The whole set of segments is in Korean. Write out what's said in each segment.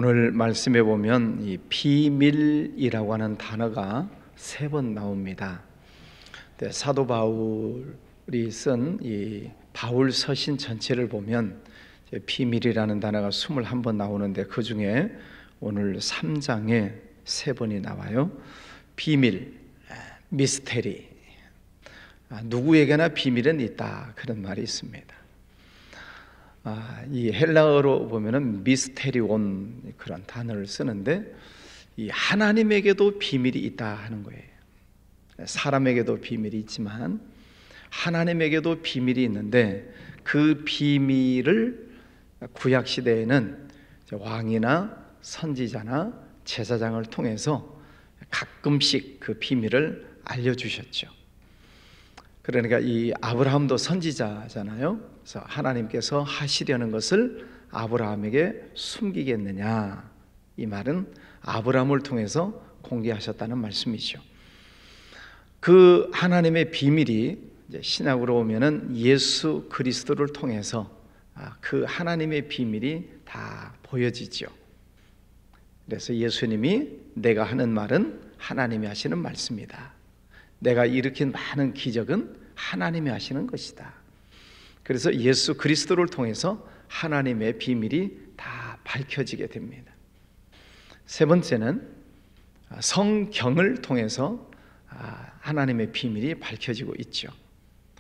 오늘 말씀에 보면 이 비밀이라고 하는 단어가 3번 나옵니다. 사도 바울이 쓴 이 바울 서신 전체를 보면 비밀이라는 단어가 21번 나오는데 그 중에 오늘 3장에 3번이 나와요. 비밀, 미스테리. 누구에게나 비밀은 있다, 그런 말이 있습니다. 이 헬라어로 보면은 미스테리온 그런 단어를 쓰는데 이 하나님에게도 비밀이 있다 하는 거예요. 사람에게도 비밀이 있지만 하나님에게도 비밀이 있는데 그 비밀을 구약 시대에는 왕이나 선지자나 제사장을 통해서 가끔씩 그 비밀을 알려주셨죠. 그러니까 이 아브라함도 선지자잖아요. 그래서 하나님께서 하시려는 것을 아브라함에게 숨기겠느냐, 이 말은 아브라함을 통해서 공개하셨다는 말씀이죠. 그 하나님의 비밀이 이제 신약으로 오면은 예수 그리스도를 통해서 그 하나님의 비밀이 다 보여지죠. 그래서 예수님이 내가 하는 말은 하나님이 하시는 말씀이다, 내가 일으킨 많은 기적은 하나님이 하시는 것이다. 그래서 예수 그리스도를 통해서 하나님의 비밀이 다 밝혀지게 됩니다. 세 번째는 성경을 통해서 하나님의 비밀이 밝혀지고 있죠.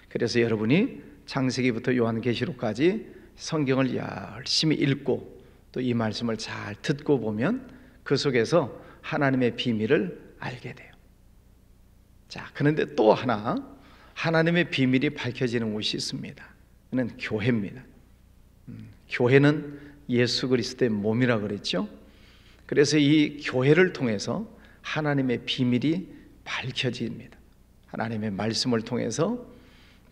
그래서 여러분이 창세기부터 요한계시록까지 성경을 열심히 읽고 또 이 말씀을 잘 듣고 보면 그 속에서 하나님의 비밀을 알게 돼요. 자, 그런데 또 하나 하나님의 비밀이 밝혀지는 곳이 있습니다. 그는 교회입니다. 교회는 예수 그리스도의 몸이라 그랬죠. 그래서 이 교회를 통해서 하나님의 비밀이 밝혀집니다. 하나님의 말씀을 통해서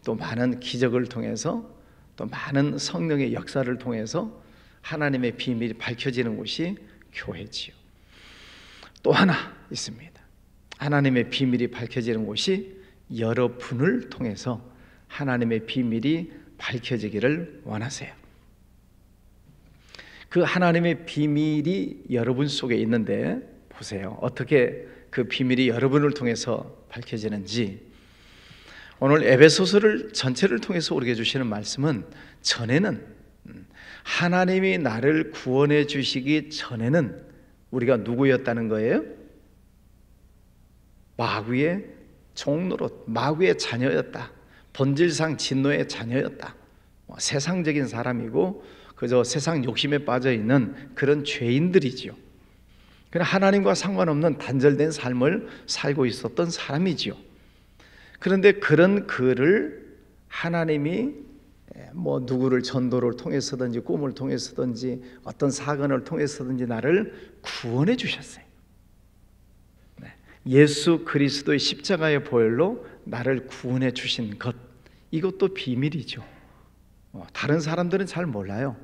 또 많은 기적을 통해서 또 많은 성령의 역사를 통해서 하나님의 비밀이 밝혀지는 곳이 교회지요. 또 하나 있습니다. 하나님의 비밀이 밝혀지는 곳이 여러분을 통해서 하나님의 비밀이 밝혀지기를 원하세요. 그 하나님의 비밀이 여러분 속에 있는데 보세요. 어떻게 그 비밀이 여러분을 통해서 밝혀지는지. 오늘 에베소서를 전체를 통해서 우리에게 주시는 말씀은 전에는 하나님이 나를 구원해 주시기 전에는 우리가 누구였다는 거예요? 마귀의 종노릇, 마귀의 자녀였다. 본질상 진노의 자녀였다. 세상적인 사람이고 그저 세상 욕심에 빠져 있는 그런 죄인들이지요. 그냥 하나님과 상관없는 단절된 삶을 살고 있었던 사람이지요. 그런데 그런 그를 하나님이 누구를 전도를 통해서든지 꿈을 통해서든지 어떤 사건을 통해서든지 나를 구원해 주셨어요. 예수 그리스도의 십자가의 보혈로 나를 구원해 주신 것, 이것도 비밀이죠. 다른 사람들은 잘 몰라요.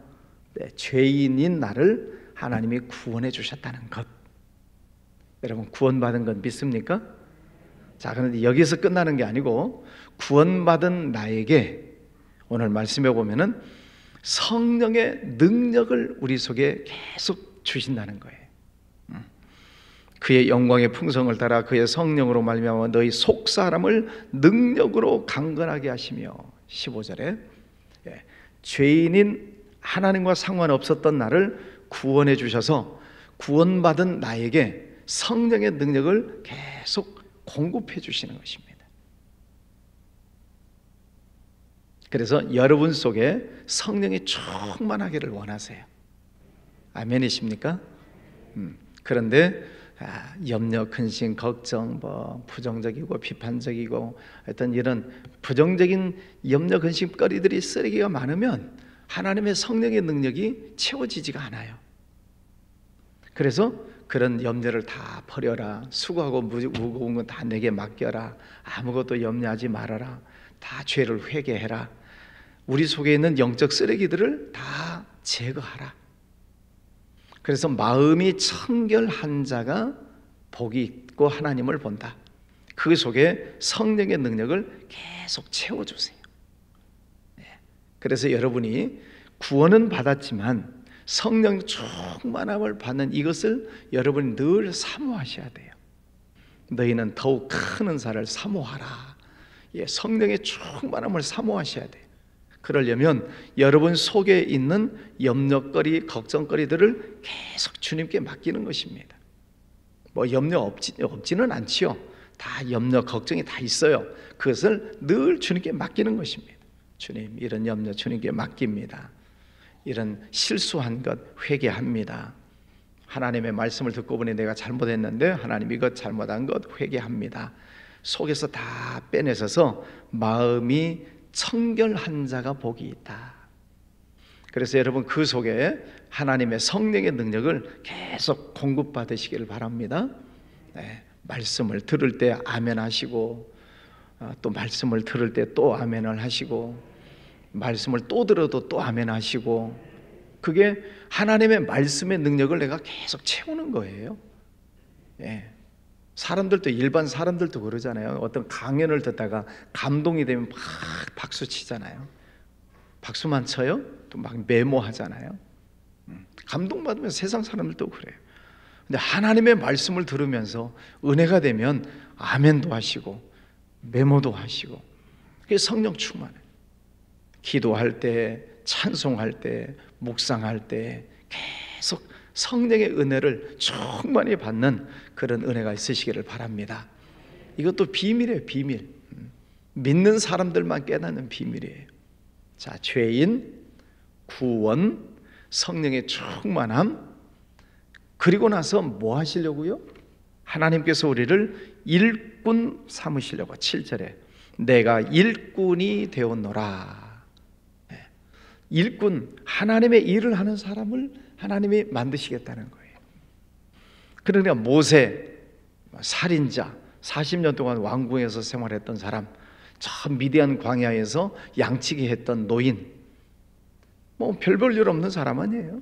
죄인인 나를 하나님이 구원해 주셨다는 것. 여러분, 구원받은 건 믿습니까? 자, 그런데 여기서 끝나는 게 아니고 구원받은 나에게 오늘 말씀해 보면은 성령의 능력을 우리 속에 계속 주신다는 거예요. 그의 영광의 풍성을 따라 그의 성령으로 말미암아 너희 속사람을 능력으로 강건하게 하시며 15절에 죄인인 하나님과 상관없었던 나를 구원해 주셔서 구원받은 나에게 성령의 능력을 계속 공급해 주시는 것입니다. 그래서 여러분 속에 성령이 충만하기를 원하세요. 아멘이십니까? 그런데 염려, 근심, 걱정, 부정적이고 비판적이고 어떤 이런 부정적인 염려, 근심거리들이 쓰레기가 많으면 하나님의 성령의 능력이 채워지지가 않아요. 그래서 그런 염려를 다 버려라, 수고하고 무거운 건 다 내게 맡겨라, 아무것도 염려하지 말아라, 다 죄를 회개해라, 우리 속에 있는 영적 쓰레기들을 다 제거하라. 그래서 마음이 청결한 자가 복이 있고 하나님을 본다. 그 속에 성령의 능력을 계속 채워주세요. 그래서 여러분이 구원은 받았지만 성령 충만함을 받는 이것을 여러분이 늘 사모하셔야 돼요. 너희는 더욱 큰 은사를 사모하라. 예, 성령의 충만함을 사모하셔야 돼요. 그러려면 여러분 속에 있는 염려거리, 걱정거리들을 계속 주님께 맡기는 것입니다. 뭐 염려 없지는 않지요. 다 염려, 걱정이 다 있어요. 그것을 늘 주님께 맡기는 것입니다. 주님, 이런 염려 주님께 맡깁니다. 이런 실수한 것 회개합니다. 하나님의 말씀을 듣고 보니 내가 잘못했는데 하나님 이것 잘못한 것 회개합니다. 속에서 다 빼내서서 마음이 청결한 자가 복이 있다. 그래서 여러분 그 속에 하나님의 성령의 능력을 계속 공급받으시기를 바랍니다. 네, 말씀을 들을 때 아멘 하시고, 또 말씀을 들을 때 또 아멘을 하시고, 말씀을 또 들어도 또 아멘 하시고, 그게 하나님의 말씀의 능력을 내가 계속 채우는 거예요. 예. 사람들도, 일반 사람들도 그러잖아요. 어떤 강연을 듣다가 감동이 되면 막 박수 치잖아요. 박수만 쳐요? 또 막 메모하잖아요. 감동받으면 세상 사람들도 그래요. 근데 하나님의 말씀을 들으면서 은혜가 되면 아멘도 하시고 메모도 하시고, 그게 성령 충만해. 기도할 때, 찬송할 때, 묵상할 때 계속 성령의 은혜를 충만히 받는 그런 은혜가 있으시기를 바랍니다. 이것도 비밀이에요. 비밀. 믿는 사람들만 깨닫는 비밀이에요. 자, 죄인, 구원, 성령의 충만함, 그리고 나서 뭐 하시려고요? 하나님께서 우리를 일꾼 삼으시려고. 7절에 내가 일꾼이 되었노라. 일꾼, 하나님의 일을 하는 사람을 하나님이 만드시겠다는 거예요. 그러니까 모세, 살인자, 40년 동안 왕궁에서 생활했던 사람, 저 미디안 광야에서 양치기 했던 노인, 뭐 별 볼 일 없는 사람 아니에요.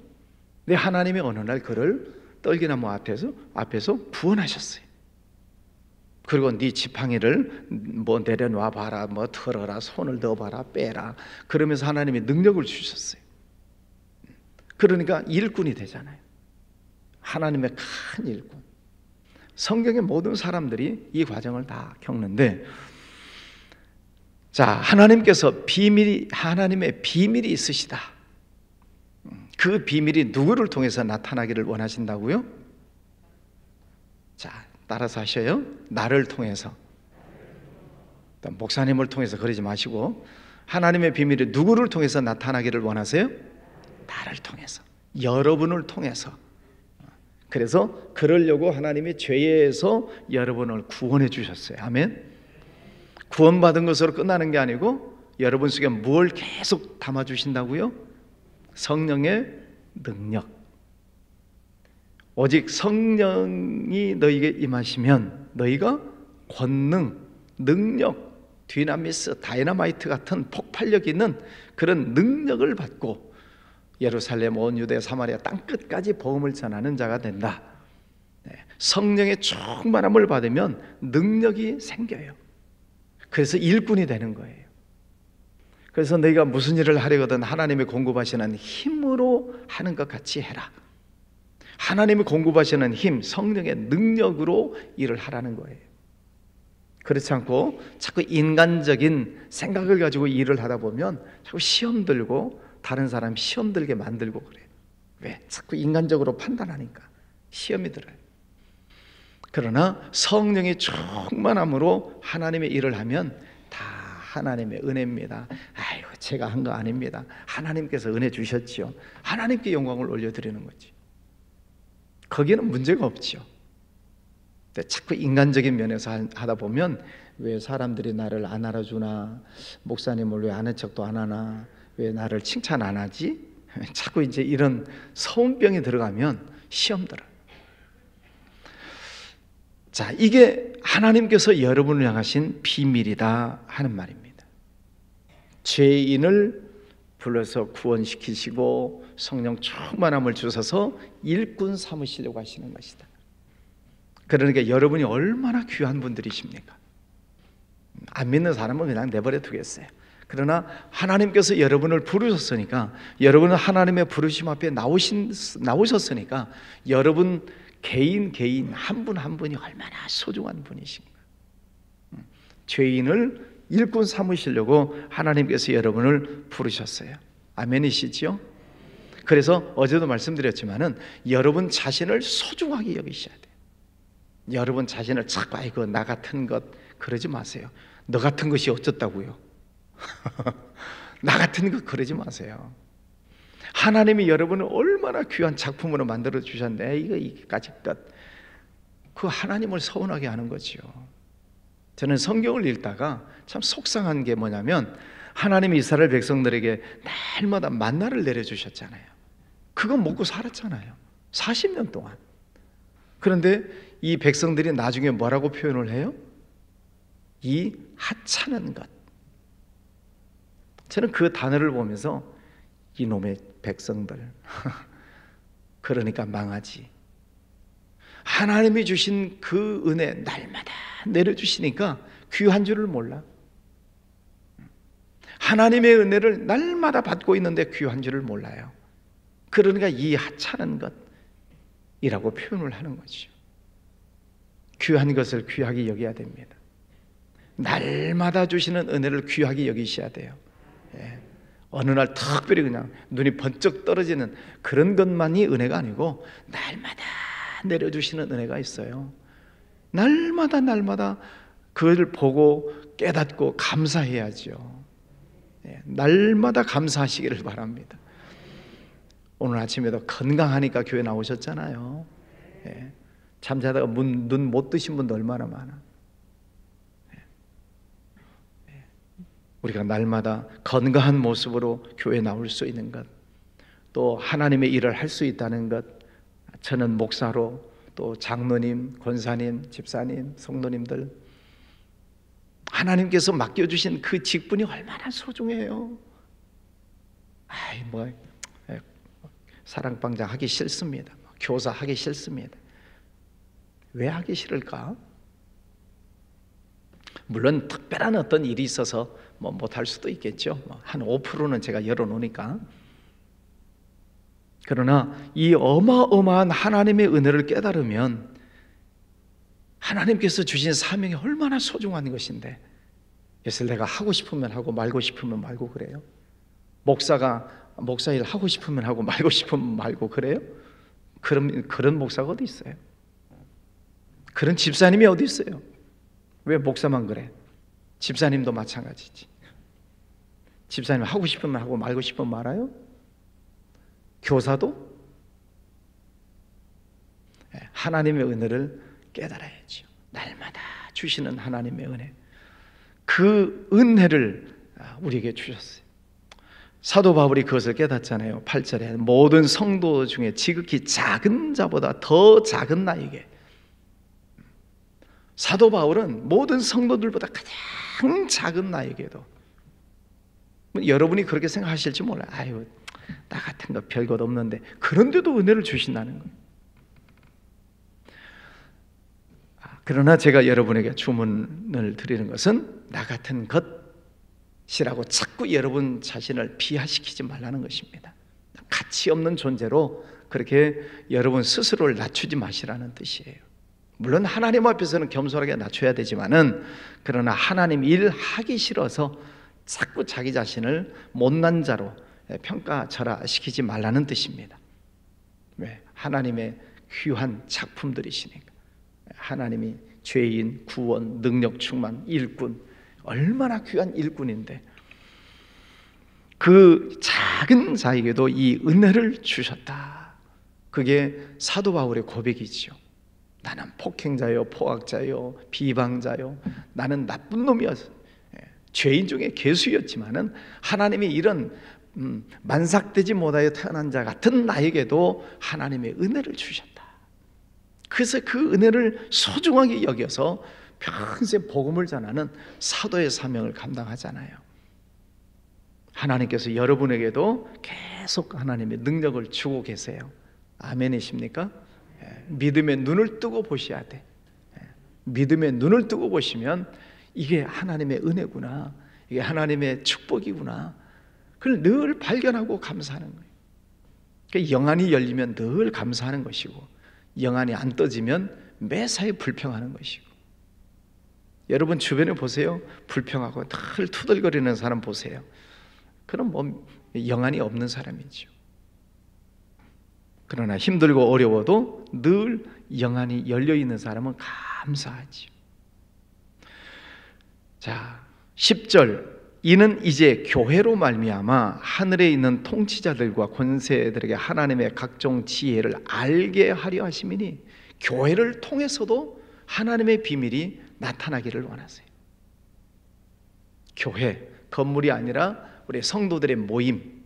근데 하나님이 어느 날 그를 떨기나무 앞에서 구원하셨어요. 그리고 네 지팡이를 뭐 내려놔 봐라, 뭐 털어라, 손을 넣어봐라, 빼라, 그러면서 하나님이 능력을 주셨어요. 그러니까 일꾼이 되잖아요. 하나님의 큰 일꾼. 성경의 모든 사람들이 이 과정을 다 겪는데, 자, 하나님께서 하나님의 비밀이 있으시다. 그 비밀이 누구를 통해서 나타나기를 원하신다고요? 자, 따라서 하셔요. 나를 통해서. 목사님을 통해서 그러지 마시고, 하나님의 비밀이 누구를 통해서 나타나기를 원하세요? 나를 통해서, 여러분을 통해서. 그래서 그러려고 하나님이 죄에서 여러분을 구원해 주셨어요. 아멘. 구원받은 것으로 끝나는 게 아니고 여러분 속에 뭘 계속 담아주신다고요? 성령의 능력. 오직 성령이 너희에게 임하시면 너희가 권능, 능력, 디나미스, 다이너마이트 같은 폭발력 있는 그런 능력을 받고 예루살렘, 온 유대, 사마리아 땅끝까지 복음을 전하는 자가 된다. 성령의 충만함을 받으면 능력이 생겨요. 그래서 일꾼이 되는 거예요. 그래서 너희가 무슨 일을 하려거든 하나님이 공급하시는 힘으로 하는 것 같이 해라. 하나님이 공급하시는 힘, 성령의 능력으로 일을 하라는 거예요. 그렇지 않고 자꾸 인간적인 생각을 가지고 일을 하다 보면 자꾸 시험 들고 다른 사람 시험 들게 만들고 그래요. 왜? 자꾸 인간적으로 판단하니까 시험이 들어요. 그러나 성령의 충만함으로 하나님의 일을 하면 다 하나님의 은혜입니다. 아이고, 제가 한 거 아닙니다. 하나님께서 은혜 주셨지요. 하나님께 영광을 올려드리는 거지. 거기는 문제가 없죠. 근데 자꾸 인간적인 면에서 하다 보면 왜 사람들이 나를 안 알아주나, 목사님을 왜 아는 척도 안 하나, 왜 나를 칭찬 안 하지? 자꾸 이제 이런 서운병이 들어가면 시험 들어요. 자, 이게 하나님께서 여러분을 향하신 비밀이다 하는 말입니다. 죄인을 불러서 구원시키시고 성령 충만함을 주셔서 일꾼 삼으시려고 하시는 것이다. 그러니까 여러분이 얼마나 귀한 분들이십니까? 안 믿는 사람은 그냥 내버려 두겠어요. 그러나 하나님께서 여러분을 부르셨으니까, 여러분은 하나님의 부르심 앞에 나오셨으니까 여러분 개인 한 분 한 분이 얼마나 소중한 분이신가. 죄인을 일꾼 삼으시려고 하나님께서 여러분을 부르셨어요. 아멘이시죠? 그래서 어제도 말씀드렸지만은 여러분 자신을 소중하게 여기셔야 돼요. 여러분 자신을 자꾸 아이고 나 같은 것 그러지 마세요. 너 같은 것이 어쩌다고요? 나 같은 것 그러지 마세요. 하나님이 여러분을 얼마나 귀한 작품으로 만들어 주셨는데 이까짓 것, 그 하나님을 서운하게 하는 거지요. 저는 성경을 읽다가 참 속상한 게 뭐냐면, 하나님이 이스라엘 백성들에게 날마다 만나를 내려주셨잖아요. 그거 먹고 살았잖아요, 40년 동안. 그런데 이 백성들이 나중에 뭐라고 표현을 해요? 이 하찮은 것. 저는 그 단어를 보면서 이놈의 백성들 그러니까 망하지. 하나님이 주신 그 은혜 날마다 내려주시니까 귀한 줄을 몰라. 하나님의 은혜를 날마다 받고 있는데 귀한 줄을 몰라요. 그러니까 이 하찮은 것이라고 표현을 하는 거죠. 귀한 것을 귀하게 여겨야 됩니다. 날마다 주시는 은혜를 귀하게 여기셔야 돼요. 예. 어느 날 특별히 그냥 눈이 번쩍 떨어지는 그런 것만이 은혜가 아니고 날마다 내려주시는 은혜가 있어요. 날마다 그걸 보고 깨닫고 감사해야죠. 예. 날마다 감사하시기를 바랍니다. 오늘 아침에도 건강하니까 교회 나오셨잖아요. 예. 잠자다가 눈 못 뜨신 분도 얼마나 많아. 우리가 날마다 건강한 모습으로 교회에 나올 수 있는 것, 또 하나님의 일을 할 수 있다는 것, 저는 목사로, 또 장로님, 권사님, 집사님, 성도님들, 하나님께서 맡겨주신 그 직분이 얼마나 소중해요. 사랑방장 하기 싫습니다. 교사 하기 싫습니다. 왜 하기 싫을까? 물론 특별한 어떤 일이 있어서 못할 수도 있겠죠. 한 5%는 제가 열어놓으니까. 그러나 이 어마어마한 하나님의 은혜를 깨달으면 하나님께서 주신 사명이 얼마나 소중한 것인데, 그래서 내가 하고 싶으면 하고 말고 싶으면 말고 그래요. 목사가 목사 일 하고 싶으면 하고 말고 싶으면 말고 그래요? 그런 목사가 어디 있어요? 그런 집사님이 어디 있어요? 왜 목사만 그래? 집사님도 마찬가지지. 집사님 하고 싶으면 하고 말고 싶으면 말아요? 교사도? 하나님의 은혜를 깨달아야죠. 날마다 주시는 하나님의 은혜, 그 은혜를 우리에게 주셨어요. 사도 바울이 그것을 깨닫잖아요. 8절에 모든 성도 중에 지극히 작은 자보다 더 작은 나에게. 사도 바울은 모든 성도들보다 가장 작은 나에게도, 여러분이 그렇게 생각하실지 몰라요. 아유, 나 같은 거 별것 없는데, 그런데도 은혜를 주신다는 거예요. 그러나 제가 여러분에게 주문을 드리는 것은 나 같은 것이라고 자꾸 여러분 자신을 비하시키지 말라는 것입니다. 가치 없는 존재로 그렇게 여러분 스스로를 낮추지 마시라는 뜻이에요. 물론 하나님 앞에서는 겸손하게 낮춰야 되지만은, 그러나 하나님 일 하기 싫어서 자꾸 자기 자신을 못난 자로 평가절하시키지 말라는 뜻입니다. 왜? 하나님의 귀한 작품들이시니까. 하나님이 죄인, 구원, 능력 충만, 일꾼, 얼마나 귀한 일꾼인데 그 작은 자에게도 이 은혜를 주셨다. 그게 사도 바울의 고백이지요. 나는 폭행자요, 포악자요, 비방자요, 나는 나쁜 놈이었어. 죄인 중에 괴수였지만은 하나님이 이런 만삭되지 못하여 태어난 자 같은 나에게도 하나님의 은혜를 주셨다. 그래서 그 은혜를 소중하게 여겨서 평생 복음을 전하는 사도의 사명을 감당하잖아요. 하나님께서 여러분에게도 계속 하나님의 능력을 주고 계세요. 아멘이십니까? 믿음의 눈을 뜨고 보셔야 돼. 믿음의 눈을 뜨고 보시면 이게 하나님의 은혜구나, 이게 하나님의 축복이구나. 그걸 늘 발견하고 감사하는 거예요. 그러니까 영안이 열리면 늘 감사하는 것이고, 영안이 안 떠지면 매사에 불평하는 것이고. 여러분 주변에 보세요. 불평하고 늘 투덜거리는 사람 보세요. 그럼 뭐 영안이 없는 사람이죠. 그러나 힘들고 어려워도 늘 영안이 열려 있는 사람은 감사하죠. 자, 10절. 이는 이제 교회로 말미암아 하늘에 있는 통치자들과 권세들에게 하나님의 각종 지혜를 알게 하려 하심이니, 교회를 통해서도 하나님의 비밀이 나타나기를 원하세요. 교회, 건물이 아니라 우리 성도들의 모임,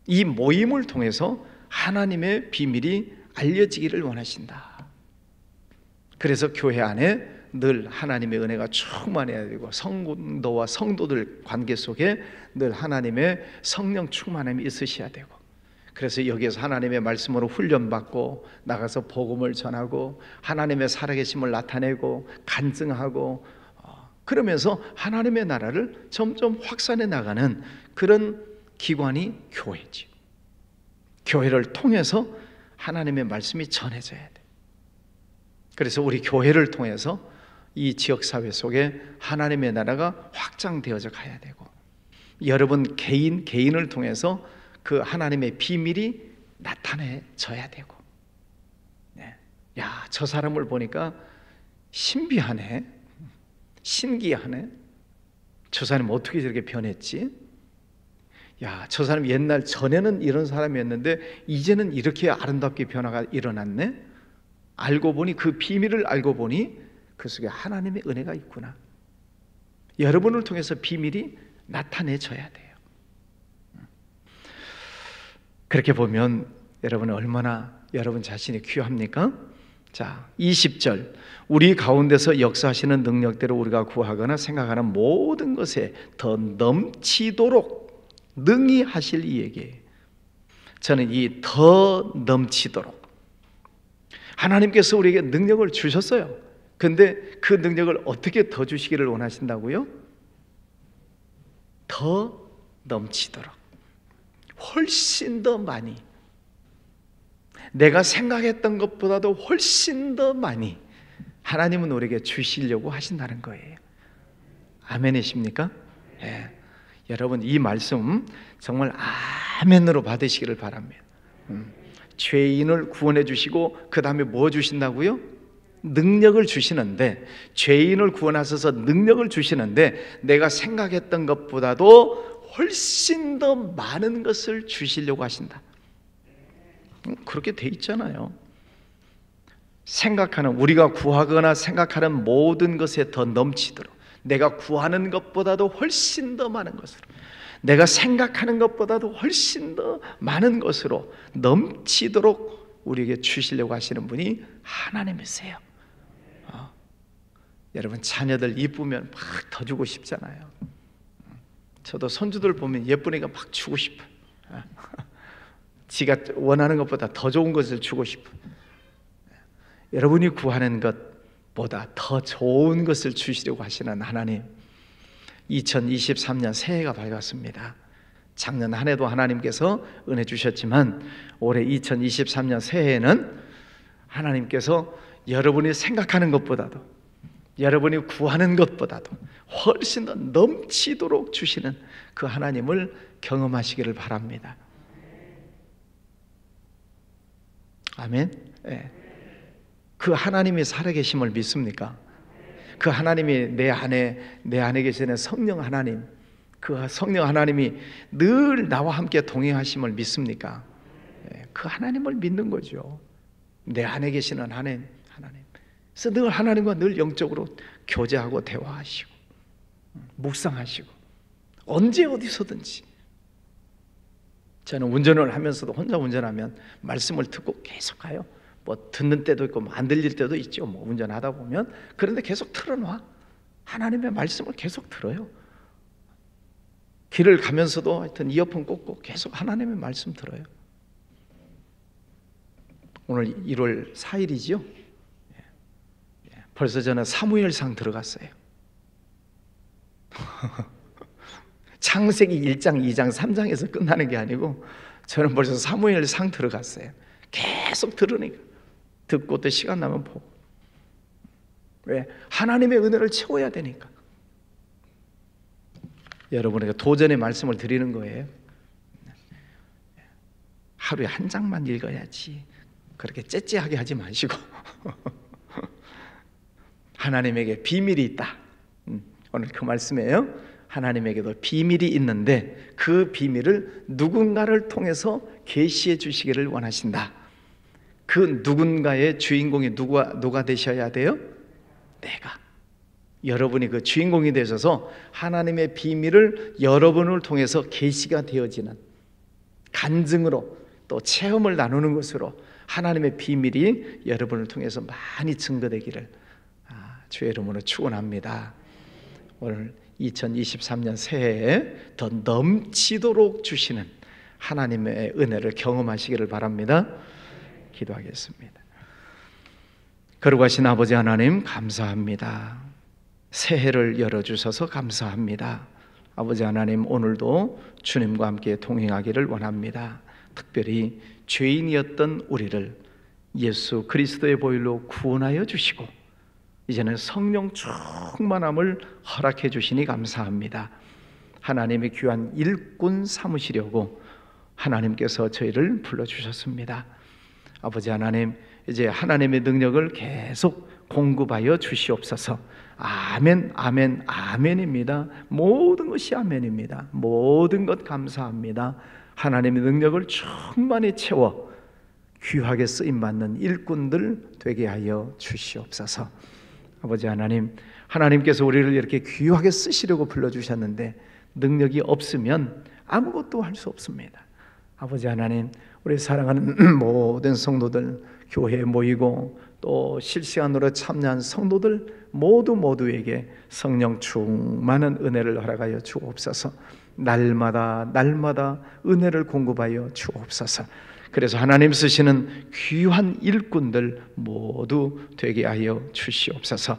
이 모임을 통해서 하나님의 비밀이 알려지기를 원하신다. 그래서 교회 안에 늘 하나님의 은혜가 충만해야 되고, 성도와 성도들 관계 속에 늘 하나님의 성령 충만함이 있으셔야 되고, 그래서 여기에서 하나님의 말씀으로 훈련받고 나가서 복음을 전하고 하나님의 살아계심을 나타내고 간증하고, 그러면서 하나님의 나라를 점점 확산해 나가는 그런 기관이 교회지. 교회를 통해서 하나님의 말씀이 전해져야 돼. 그래서 우리 교회를 통해서 이 지역사회 속에 하나님의 나라가 확장되어져 가야 되고, 여러분 개인을 통해서 그 하나님의 비밀이 나타내져야 되고, 야, 저 사람을 보니까 신비하네, 신기하네, 저 사람 어떻게 저렇게 변했지? 야, 저 사람 옛날 전에는 이런 사람이었는데 이제는 이렇게 아름답게 변화가 일어났네. 알고 보니, 그 비밀을 알고 보니 그 속에 하나님의 은혜가 있구나. 여러분을 통해서 비밀이 나타내져야 돼요. 그렇게 보면 여러분은 얼마나 여러분 자신이 귀합니까? 자, 20절. 우리 가운데서 역사하시는 능력대로 우리가 구하거나 생각하는 모든 것에 더 넘치도록 능히 하실 이에게. 저는 이 더 넘치도록, 하나님께서 우리에게 능력을 주셨어요. 근데 그 능력을 어떻게 더 주시기를 원하신다고요? 더 넘치도록, 훨씬 더 많이, 내가 생각했던 것보다도 훨씬 더 많이 하나님은 우리에게 주시려고 하신다는 거예요. 아멘이십니까? 예. 여러분 이 말씀 정말 아멘으로 받으시기를 바랍니다. 죄인을 구원해 주시고 그 다음에 뭐 주신다고요? 능력을 주시는데, 죄인을 구원하셔서 능력을 주시는데 내가 생각했던 것보다도 훨씬 더 많은 것을 주시려고 하신다. 그렇게 돼 있잖아요. 생각하는, 우리가 구하거나 생각하는 모든 것에 더 넘치도록, 내가 구하는 것보다도 훨씬 더 많은 것으로, 내가 생각하는 것보다도 훨씬 더 많은 것으로 넘치도록 우리에게 주시려고 하시는 분이 하나님이세요. 여러분 자녀들 이쁘면 막 더 주고 싶잖아요. 저도 손주들 보면 예쁘니까 막 주고 싶어요. 지가 원하는 것보다 더 좋은 것을 주고 싶어요. 여러분이 구하는 것보다 더 좋은 것을 주시려고 하시는 하나님, 2023년 새해가 밝았습니다. 작년 한 해도 하나님께서 은혜 주셨지만 올해 2023년 새해에는 하나님께서 여러분이 생각하는 것보다도, 여러분이 구하는 것보다도 훨씬 더 넘치도록 주시는 그 하나님을 경험하시기를 바랍니다. 아멘. 네. 그 하나님이 살아계심을 믿습니까? 그 하나님이 내 안에 계시는 성령 하나님, 그 성령 하나님이 늘 나와 함께 동행하심을 믿습니까? 네. 그 하나님을 믿는 거죠. 내 안에 계시는 하나님. 그래서 늘 하나님과 늘 영적으로 교제하고 대화하시고 묵상하시고, 언제 어디서든지. 저는 운전을 하면서도 혼자 운전하면 말씀을 듣고 계속 가요. 뭐 듣는 때도 있고 뭐 안 들릴 때도 있죠. 뭐 운전하다 보면. 그런데 계속 틀어놔. 하나님의 말씀을 계속 들어요. 길을 가면서도 하여튼 이어폰 꽂고 계속 하나님의 말씀 들어요. 오늘 1월 4일이죠. 벌써 저는 사무엘상 들어갔어요. 창세기 1장, 2장, 3장에서 끝나는 게 아니고 저는 벌써 사무엘상 들어갔어요. 계속 들으니까 듣고 또 시간 나면 보고. 왜? 하나님의 은혜를 채워야 되니까. 여러분에게 도전의 말씀을 드리는 거예요. 하루에 한 장만 읽어야지 그렇게 째째하게 하지 마시고 하나님에게 비밀이 있다. 오늘 그 말씀이에요. 하나님에게도 비밀이 있는데 그 비밀을 누군가를 통해서 계시해 주시기를 원하신다. 그 누군가의 주인공이 누가 되셔야 돼요? 내가. 여러분이 그 주인공이 되셔서 하나님의 비밀을 여러분을 통해서 계시가 되어지는, 간증으로 또 체험을 나누는 것으로 하나님의 비밀이 여러분을 통해서 많이 증거되기를 주의 이름으로 축원합니다. 오늘 2023년 새해에 더 넘치도록 주시는 하나님의 은혜를 경험하시기를 바랍니다. 기도하겠습니다. 거룩하신 아버지 하나님, 감사합니다. 새해를 열어주셔서 감사합니다. 아버지 하나님, 오늘도 주님과 함께 동행하기를 원합니다. 특별히 죄인이었던 우리를 예수 그리스도의 보혈로 구원하여 주시고 이제는 성령 충만함을 허락해 주시니 감사합니다. 하나님의 귀한 일꾼 삼으시려고 하나님께서 저희를 불러주셨습니다. 아버지 하나님, 이제 하나님의 능력을 계속 공급하여 주시옵소서. 아멘, 아멘, 아멘입니다. 모든 것이 아멘입니다. 모든 것 감사합니다. 하나님의 능력을 충만히 채워 귀하게 쓰임받는 일꾼들 되게 하여 주시옵소서. 아버지 하나님, 하나님께서 우리를 이렇게 귀하게 쓰시려고 불러주셨는데 능력이 없으면 아무것도 할 수 없습니다. 아버지 하나님, 우리 사랑하는 모든 성도들, 교회에 모이고 또 실시간으로 참여한 성도들 모두에게 성령 충만한 은혜를 허락하여 주옵소서. 날마다 은혜를 공급하여 주옵소서. 그래서 하나님 쓰시는 귀한 일꾼들 모두 되게 하여 주시옵소서.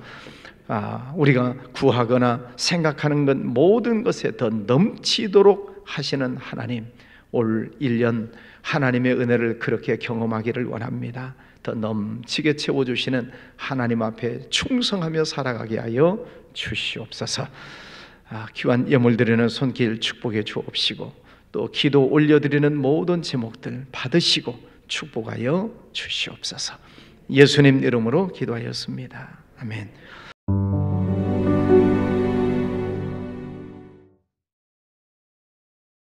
우리가 구하거나 생각하는 것 모든 것에 더 넘치도록 하시는 하나님, 올 1년 하나님의 은혜를 그렇게 경험하기를 원합니다. 더 넘치게 채워주시는 하나님 앞에 충성하며 살아가게 하여 주시옵소서. 귀한 예물 드리는 손길 축복해 주옵시고 또 기도 올려드리는 모든 제목들 받으시고 축복하여 주시옵소서. 예수님 이름으로 기도하였습니다. 아멘.